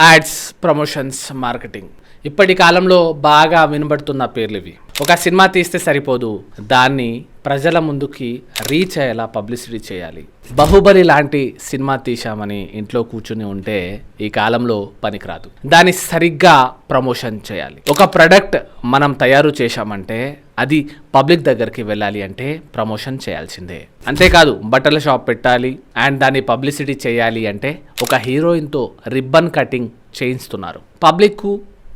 Ads, promotions, marketing ఇప్పటి కాలంలో బాగా వినబడుతున్న పేర్లు ఇవి. ఒక సినిమా తీస్తే సరిపోదు, దాన్ని ప్రజల ముందుకి రీచ్ అయ్యేలా పబ్లిసిటీ చేయాలి. బాహుబలి లాంటి సినిమా తీశామని ఇంట్లో కూర్చుని ఉంటే ఈ కాలంలో పనికిరాదు. దాన్ని సరిగ్గా ప్రమోషన్ చేయాలి. ఒక ప్రొడక్ట్ మనం తయారు చేశామంటే అది పబ్లిక్ దగ్గరికి వెళ్ళాలి అంటే ప్రమోషన్ చేయాల్సిందే. అంతేకాదు బట్టల షాప్ పెట్టాలి అండ్ దాన్ని పబ్లిసిటీ చేయాలి అంటే ఒక హీరోయిన్తో రిబ్బన్ కటింగ్ చేయిస్తున్నారు. పబ్లిక్కు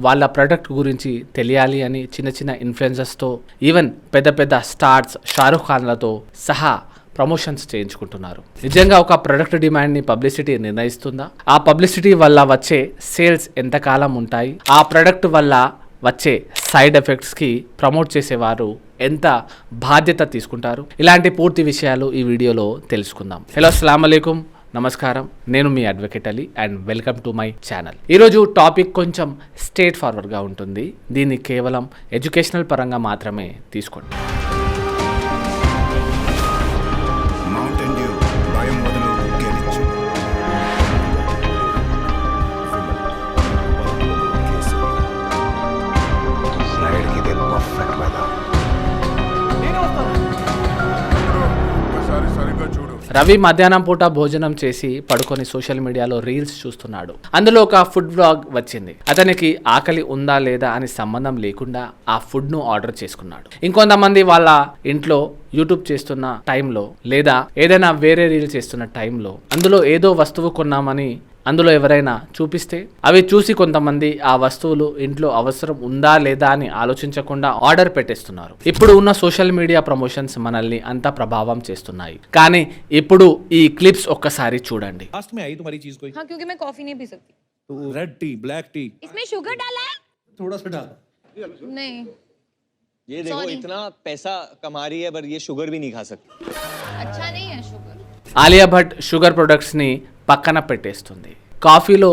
వాళ్ళ ప్రొడక్ట్ గురించి తెలియాలి అని చిన్న చిన్న ఇన్ఫ్లుయెన్సర్స్తో, ఈవెన్ పెద్ద పెద్ద స్టార్స్ షారుఖ్ ఖాన్లతో సహా ప్రమోషన్స్ చేయించుకుంటున్నారు. నిజంగా ఒక ప్రొడక్ట్ డిమాండ్ని పబ్లిసిటీ నిర్ణయిస్తుందా? ఆ పబ్లిసిటీ వల్ల వచ్చే సేల్స్ ఎంతకాలం ఉంటాయి? ఆ ప్రొడక్ట్ వల్ల వచ్చే సైడ్ ఎఫెక్ట్స్కి ప్రమోట్ చేసేవారు ఎంత బాధ్యత తీసుకుంటారు? ఇలాంటి పూర్తి విషయాలు ఈ వీడియోలో తెలుసుకుందాం. హలో, అస్సలాము అలైకుం, నమస్కారం. నేను మీ advocate Ali and welcome to my channel. ఈరోజు టాపిక్ కొంచెం స్ట్రేట్ ఫార్వర్డ్గా ఉంటుంది. దీన్ని కేవలం ఎడ్యుకేషనల్ పరంగా మాత్రమే తీసుకోండి. రవి మధ్యాహ్నం పూట భోజనం చేసి పడుకొని సోషల్ మీడియాలో రీల్స్ చూస్తున్నాడు. అందులో ఒక ఫుడ్ వ్లాగ్ వచ్చింది. అతనికి ఆకలి ఉందా లేదా అని సంబంధం లేకుండా ఆ ఫుడ్ ను ఆర్డర్ చేసుకున్నాడు. ఇంకొంతమంది వాళ్ళ ఇంట్లో యూట్యూబ్ చేస్తున్న టైంలో లేదా ఏదైనా వేరే రీల్ చేస్తున్న టైంలో అందులో ఏదో వస్తువు కొన్నామని అందులో ఎవరైనా చూపిస్తే అవి చూసి కొంతమంది ఆ వస్తువులు ఇంట్లో అవసరం ఉందా లేదా అని ఆలోచించకుండా ఆర్డర్ పెట్టేస్తున్నారు. ఇప్పుడు ఉన్న సోషల్ మీడియా ప్రమోషన్స్ మనల్ని అంత ప్రభావం చేస్తున్నాయి. కానీ ఇప్పుడు ఈ క్లిప్స్ ఒక్కసారి చూడండి. हाँ, क्योंकि मैं कॉफी नहीं पी सकती। तो रेड टी, ब्लैक टी, इसमें शुगर डाला है? थोड़ा सा डाल। नहीं। ये देखो Sorry. इतना पैसा कमा रही है पर ये शुगर भी नहीं खा सकती. अच्छा नहीं है शुगर। ఆలియా భట్ షుగర్ ప్రొడక్ట్స్ని పక్కన పెట్టేస్తుంది. కాఫీలో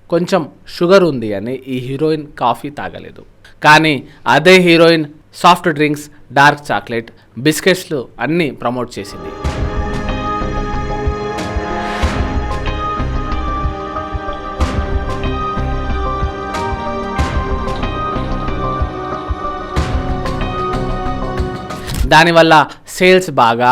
కొంచెం షుగర్ ఉంది అని ఈ హీరోయిన్ కాఫీ తాగలేదు. కానీ అదే heroine soft drinks, dark chocolate, బిస్కెట్స్లు అన్నీ ప్రమోట్ చేసింది. దానివల్ల సేల్స్ బాగా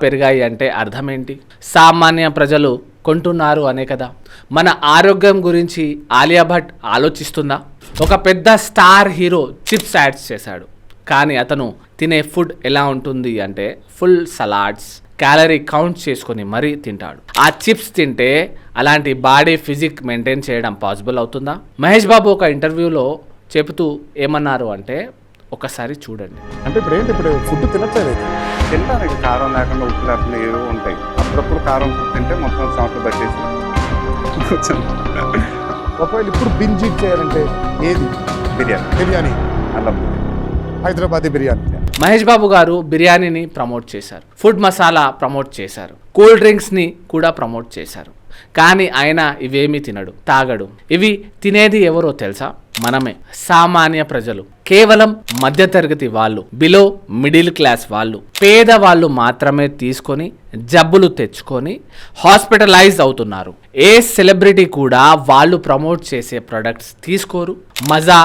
పెరిగాయి అంటే అర్థం ఏంటి? సామాన్య ప్రజలు కొంటున్నారు అనే కదా. మన ఆరోగ్యం గురించి ఆలియా భట్ ఆలోచిస్తుందా? ఒక పెద్ద స్టార్ హీరో చిప్స్ యాడ్స్ చేశాడు. కానీ అతను తినే ఫుడ్ ఎలా ఉంటుంది అంటే ఫుల్ సలాడ్స్, క్యాలరీ కౌంట్ చేసుకొని మరీ తింటాడు. ఆ చిప్స్ తింటే అలాంటి బాడీ ఫిజిక్ మెయింటైన్ చేయడం పాసిబుల్ అవుతుందా? మహేష్ బాబు ఒక ఇంటర్వ్యూలో చెబుతూ ఏమన్నారు అంటే ఒకసారి చూడండి. అంటే ఇప్పుడు ఫుడ్ తినట్లేదు. తింటానికి కారం లేకుండా ఉప్పు లేకుండా ఏవో ఉంటాయి. అప్పుడప్పుడు కారం తింటే మొత్తం సంవత్సరం పట్టేసి ఒకవేళ ఇప్పుడు బింజ్ ఈట్ చేయాలంటే ఏది? బిర్యానీ, అల్లం హైదరాబాదీ బిర్యానీ. మహేష్ బాబు గారు బిర్యానీని ప్రమోట్ చేశారు, ఫుడ్ మసాలా ప్రమోట్ చేశారు, కూల్ డ్రింక్స్ని కూడా ప్రమోట్ చేశారు. కానీ ఆయన ఇవేమీ తినడు, తాగడు. ఇవి తినేది ఎవరో తెలుసా? మనమే, సామాన్య ప్రజలు. కేవలం మధ్యతరగతి వాళ్ళు, బిలో మిడిల్ క్లాస్ వాళ్ళు, పేదవాళ్ళు మాత్రమే తీసుకొని జబ్బులు తెచ్చుకొని హాస్పిటలైజ్ అవుతున్నారు. ఏ సెలబ్రిటీ కూడా వాళ్ళు ప్రమోట్ చేసే ప్రొడక్ట్స్ తీసుకోరు. మజా,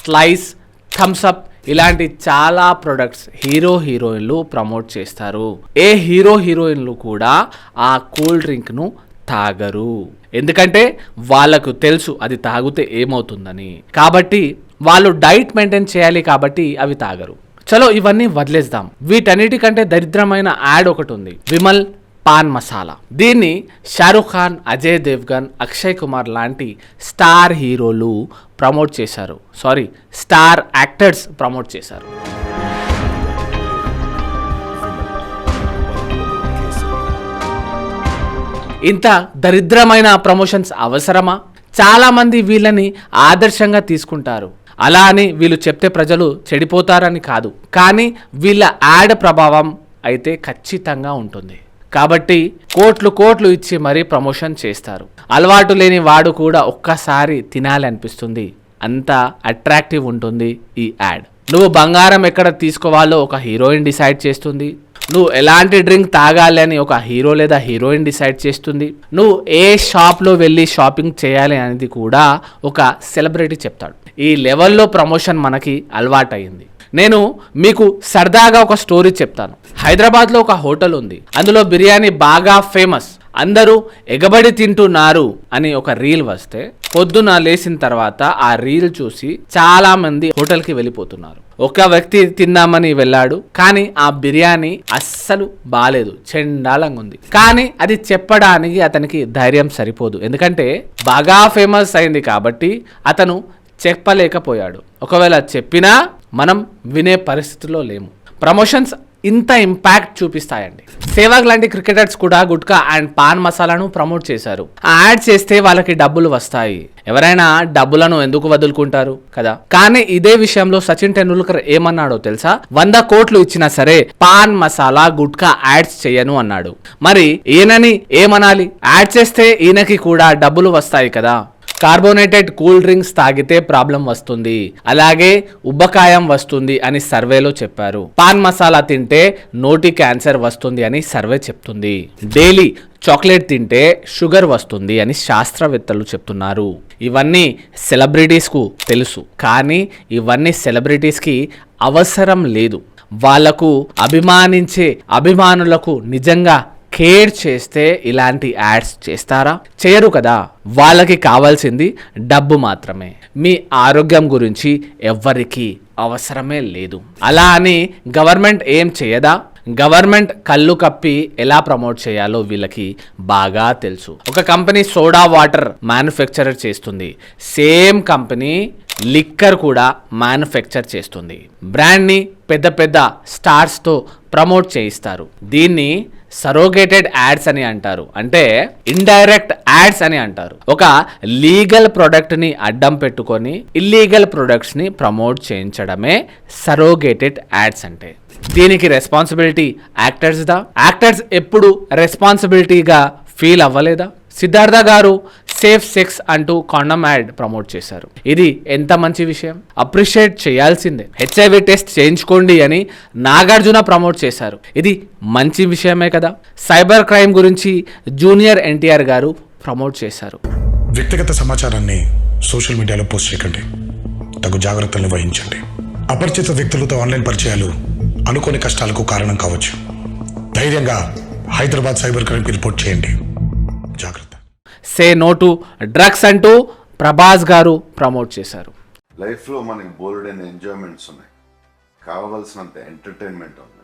స్లైస్, థమ్స్అప్ ఇలాంటి చాలా ప్రొడక్ట్స్ హీరోయిన్లు ప్రమోట్ చేస్తారు. ఏ హీరోయిన్లు కూడా ఆ కూల్ డ్రింక్ను తాగరు. ఎందుకంటే వాళ్ళకు తెలుసు అది తాగితే ఏమవుతుందని. కాబట్టి వాళ్ళు డైట్ మెయింటైన్ చేయాలి కాబట్టి అవి తాగరు. చలో ఇవన్నీ వదిలేద్దాం. వీటన్నిటికంటే దరిద్రమైన యాడ్ ఒకటి ఉంది, విమల్ పాన్ మసాలా. దీన్ని షారుఖ్ ఖాన్, అజయ్ దేవ్గన్, అక్షయ్ కుమార్ లాంటి స్టార్ హీరోలు ప్రమోట్ చేశారు. స్టార్ యాక్టర్స్ ప్రమోట్ చేశారు. ఇంత దరిద్రమైన ప్రమోషన్స్ అవసరమా? చాలా మంది వీళ్ళని ఆదర్శంగా తీసుకుంటారు. అలా అని వీళ్ళు చెప్తే ప్రజలు చెడిపోతారని కాదు, కానీ వీళ్ళ యాడ్ ప్రభావం అయితే ఖచ్చితంగా ఉంటుంది. కాబట్టి కోట్లు ఇచ్చి మరీ ప్రమోషన్ చేస్తారు. అలవాటు లేని వాడు కూడా ఒక్కసారి తినాలి అనిపిస్తుంది. అంత అట్రాక్టివ్ ఉంటుంది ఈ యాడ్. నువ్వు బంగారం ఎక్కడ తీసుకోవాలో ఒక హీరోయిన్ డిసైడ్ చేస్తుంది. నువ్వు ఎలాంటి డ్రింక్ తాగాలి అని ఒక హీరో లేదా హీరోయిన్ డిసైడ్ చేస్తుంది. నువ్వు ఏ షాప్లో వెళ్ళి షాపింగ్ చేయాలి అనేది కూడా ఒక సెలబ్రిటీ చెప్తాడు. ఈ లెవెల్లో ప్రమోషన్ మనకి అలవాటయింది. నేను మీకు సరదాగా ఒక స్టోరీ చెప్తాను. హైదరాబాద్లో ఒక హోటల్ ఉంది. అందులో బిర్యానీ బాగా ఫేమస్, అందరూ ఎగబడి తింటున్నారు అని ఒక రీల్ వస్తే పొద్దున లేచిన తర్వాత ఆ రీల్ చూసి చాలా మంది హోటల్కి వెళ్ళిపోతున్నారు. ఒక వ్యక్తి తిందామని వెళ్ళాడు, కానీ ఆ బిర్యానీ అస్సలు బాలేదు, చెండాలంగా ఉంది. కానీ అది చెప్పడానికి అతనికి ధైర్యం సరిపోదు, ఎందుకంటే బాగా ఫేమస్ అయింది కాబట్టి అతను చెప్పలేకపోయాడు. ఒకవేళ చెప్పినా మనం వినే పరిస్థితిలో లేము. ప్రమోషన్స్ ఇంత ఇంపాక్ట్ చూపిస్తాయండి. సేవాగ్ లాంటి క్రికెటర్స్ కూడా గుట్కా అండ్ పాన్ మసాలాను ప్రమోట్ చేశారు. ఆ యాడ్ చేస్తే వాళ్ళకి డబ్బులు వస్తాయి. ఎవరైనా డబ్బులను ఎందుకు వదులుకుంటారు కదా. కానీ ఇదే విషయంలో సచిన్ టెండూల్కర్ ఏమన్నాడో తెలుసా? 100 కోట్లు ఇచ్చినా సరే పాన్ మసాలా గుట్కా యాడ్స్ చేయను అన్నాడు. మరి ఈయనని ఏమనాలి? యాడ్ చేస్తే ఈయనకి కూడా డబ్బులు వస్తాయి కదా. కార్బోనేటెడ్ కూల్ డ్రింక్స్ తాగితే ప్రాబ్లం వస్తుంది, అలాగే ఉబ్బకాయం వస్తుంది అని సర్వేలో చెప్పారు. పాన్ మసాలా తింటే నోటి క్యాన్సర్ వస్తుంది అని సర్వే చెప్తుంది. డైలీ చాక్లెట్ తింటే షుగర్ వస్తుంది అని శాస్త్రవేత్తలు చెప్తున్నారు. ఇవన్నీ సెలబ్రిటీస్కు తెలుసు, కానీ ఇవన్నీ సెలబ్రిటీస్కి అవసరం లేదు. వాళ్లకు అభిమానించే అభిమానులకు నిజంగా కేర్ చేస్తే ఇలాంటి యాడ్స్ చేస్తారా? చేయరు కదా. వాళ్ళకి కావాల్సింది డబ్బు మాత్రమే. మీ ఆరోగ్యం గురించి ఎవ్వరికి అవసరమే లేదు. అలా అని గవర్నమెంట్ ఏం చేయదా? గవర్నమెంట్ కళ్ళు కప్పి ఎలా ప్రమోట్ చేయాలో వీళ్ళకి బాగా తెలుసు. ఒక కంపెనీ సోడా వాటర్ మ్యానుఫ్యాక్చరర్ చేస్తుంది, సేమ్ కంపెనీ లిక్కర్ కూడా మ్యానుఫ్యాక్చర్ చేస్తుంది. బ్రాండ్ని పెద్ద పెద్ద స్టార్స్తో ప్రమోట్ చేయిస్తారు. దీన్ని సరోగేటెడ్ యాడ్స్ అని అంటారు, అంటే ఇండైరెక్ట్ యాడ్స్ అని అంటారు. ఒక లీగల్ ప్రొడక్ట్ ని అడ్డం పెట్టుకొని ఇల్లీగల్ ప్రొడక్ట్స్ ని ప్రమోట్ చేయించడమే సరోగేటెడ్ యాడ్స్ అంటే. దీనికి రెస్పాన్సిబిలిటీ యాక్టర్స్ దా. యాక్టర్స్ ఎప్పుడు రెస్పాన్సిబిలిటీగా ఫీల్ అవ్వలేదా? సిద్ధార్థ గారు సేఫ్ సెక్స్ అంటూ కాండమ్ యాడ్ ప్రమోట్ చేశారు. ఇది ఎంత మంచి విషయం, అప్రిషియేట్ చేయాల్సిందే. HIV టెస్ట్ చేయించుకోండి అని నాగార్జున ప్రమోట్ చేశారు. ఇది మంచి విషయమే కదా. సైబర్ క్రైమ్ గురించి జూనియర్ NTR గారు ప్రమోట్ చేశారు. వ్యక్తిగత సమాచారాన్ని సోషల్ మీడియాలో పోస్ట్ చేయకండి, తగు జాగ్రత్తలు వహించండి. అపరిచిత వ్యక్తులతో ఆన్లైన్ పరిచయాలు అనుకోని కష్టాలకు కారణం కావచ్చు. ధైర్యంగా హైదరాబాద్ సైబర్ క్రైమ్కి రిపోర్ట్ చేయండి. జాగ్రత్త. సే నో టు డ్రగ్స్ అంటూ ప్రభాస్ గారు ప్రమోట్ చేశారు. లైఫ్లో మనకి బోల్డైన ఎంజాయ్మెంట్స్ ఉన్నాయి, కావలసినంత ఎంటర్టైన్మెంట్ ఉంది.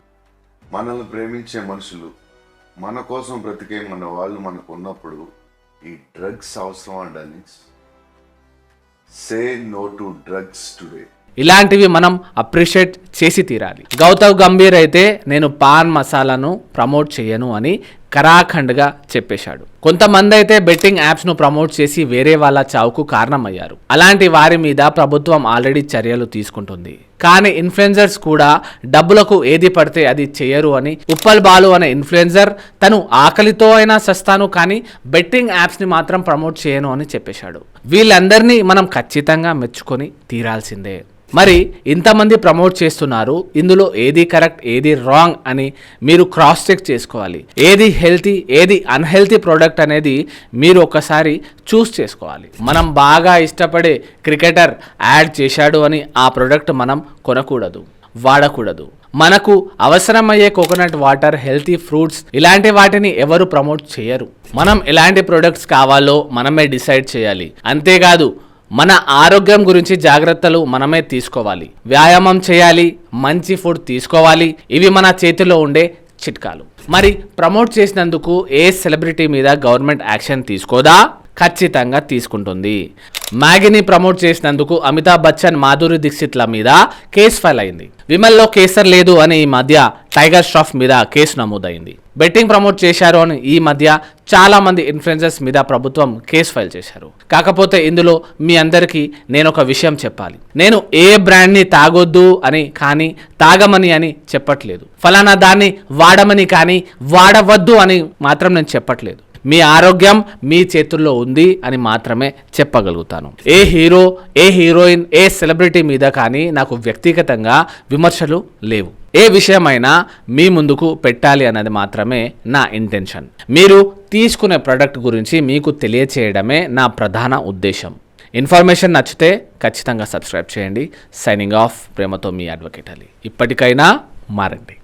మనల్ని ప్రేమించే మనుషులు, మన కోసం బ్రతికే మన వాళ్ళు మనకు ఉన్నప్పుడు ఈ డ్రగ్స్ అవసరం అండి. Say no to drugs today. ఇలాంటివి మనం అప్రిషియేట్ చేసి తీరాలి. గౌతమ్ గంభీర్ అయితే నేను పాన్ మసాలాను ప్రమోట్ చేయను అని కరాఖండ్గా చెప్పేశాడు. కొంతమంది అయితే బెట్టింగ్ యాప్స్ను ప్రమోట్ చేసి వేరే వాళ్ళ చావుకు కారణమయ్యారు. అలాంటి వారి మీద ప్రభుత్వం ఆల్రెడీ చర్యలు తీసుకుంటుంది. కానీ ఇన్ఫ్లుయెన్సర్స్ కూడా డబ్బులకు ఏది పడితే అది చేయరు అని ఉప్పల్ బాలు అనే ఇన్ఫ్లుయెన్సర్ తను ఆకలితో అయినా సస్తాను కానీ బెట్టింగ్ యాప్స్ని మాత్రం ప్రమోట్ చేయను అని చెప్పేశాడు. వీళ్ళందరినీ మనం ఖచ్చితంగా మెచ్చుకొని తీరాల్సిందే. మరి ఇంతమంది ప్రమోట్ చేస్తున్నారు, ఇందులో ఏది కరెక్ట్ ఏది రాంగ్ అని మీరు క్రాస్ చెక్ చేసుకోవాలి. ఏది హెల్తీ ఏది అన్హెల్తీ ప్రోడక్ట్ అనేది మీరు ఒకసారి చూస్ చేసుకోవాలి. మనం బాగా ఇష్టపడే క్రికెటర్ యాడ్ చేశాడు అని ఆ ప్రోడక్ట్ మనం కొనకూడదు, వాడకూడదు. మనకు అవసరమయ్యే కోకోనట్ వాటర్, హెల్తీ ఫ్రూట్స్ ఇలాంటి వాటిని ఎవరు ప్రమోట్ చేయరు. మనం ఎలాంటి ప్రొడక్ట్స్ కావాలో మనమే డిసైడ్ చేయాలి. అంతేకాదు మన ఆరోగ్యం గురించి జాగ్రత్తలు మనమే తీసుకోవాలి. వ్యాయామం చేయాలి, మంచి ఫుడ్ తీసుకోవాలి. ఇవి మన చేతిలో ఉండే చిట్కాలు. మరి ప్రమోట్ చేసినందుకు ఏ సెలబ్రిటీ మీద గవర్నమెంట్ యాక్షన్ తీసుకోదా? ఖచ్చితంగా తీసుకుంటుంది. మ్యాగీని ప్రమోట్ చేసినందుకు అమితాబ్ బచ్చన్, మాధురి దీక్షిత్ల మీద కేసు ఫైల్ అయింది. విమల్లో కేసర్ లేదు అని ఈ మధ్య టైగర్ ష్రాఫ్ మీద కేసు నమోదైంది. బెట్టింగ్ ప్రమోట్ చేశారు అని ఈ మధ్య చాలా మంది ఇన్ఫ్లుయెన్సర్స్ మీద ప్రభుత్వం కేసు ఫైల్ చేశారు. కాకపోతే ఇందులో మీ అందరికీ నేను ఒక విషయం చెప్పాలి. నేను ఏ బ్రాండ్ని తాగొద్దు అని కానీ తాగమని అని చెప్పట్లేదు. ఫలానా దాన్ని వాడమని కానీ వాడవద్దు అని మాత్రం నేను చెప్పట్లేదు. మీ ఆరోగ్యం మీ చేతుల్లో ఉంది అని మాత్రమే చెప్పగలుగుతాను. ఏ హీరో, ఏ హీరోయిన్, ఏ సెలబ్రిటీ మీద కానీ నాకు వ్యక్తిగతంగా విమర్శలు లేవు. ఏ విషయమైనా మీ ముందుకు పెట్టాలి అన్నది మాత్రమే నా ఇంటెన్షన్. మీరు తీసుకునే ప్రోడక్ట్ గురించి మీకు తెలియచేయడమే నా ప్రధాన ఉద్దేశం. ఇన్ఫర్మేషన్ నచ్చితే ఖచ్చితంగా సబ్స్క్రైబ్ చేయండి. సైనింగ్ ఆఫ్, ప్రేమతో మీ అడ్వకేట్ అలీ. ఇప్పటికైనా మారండి.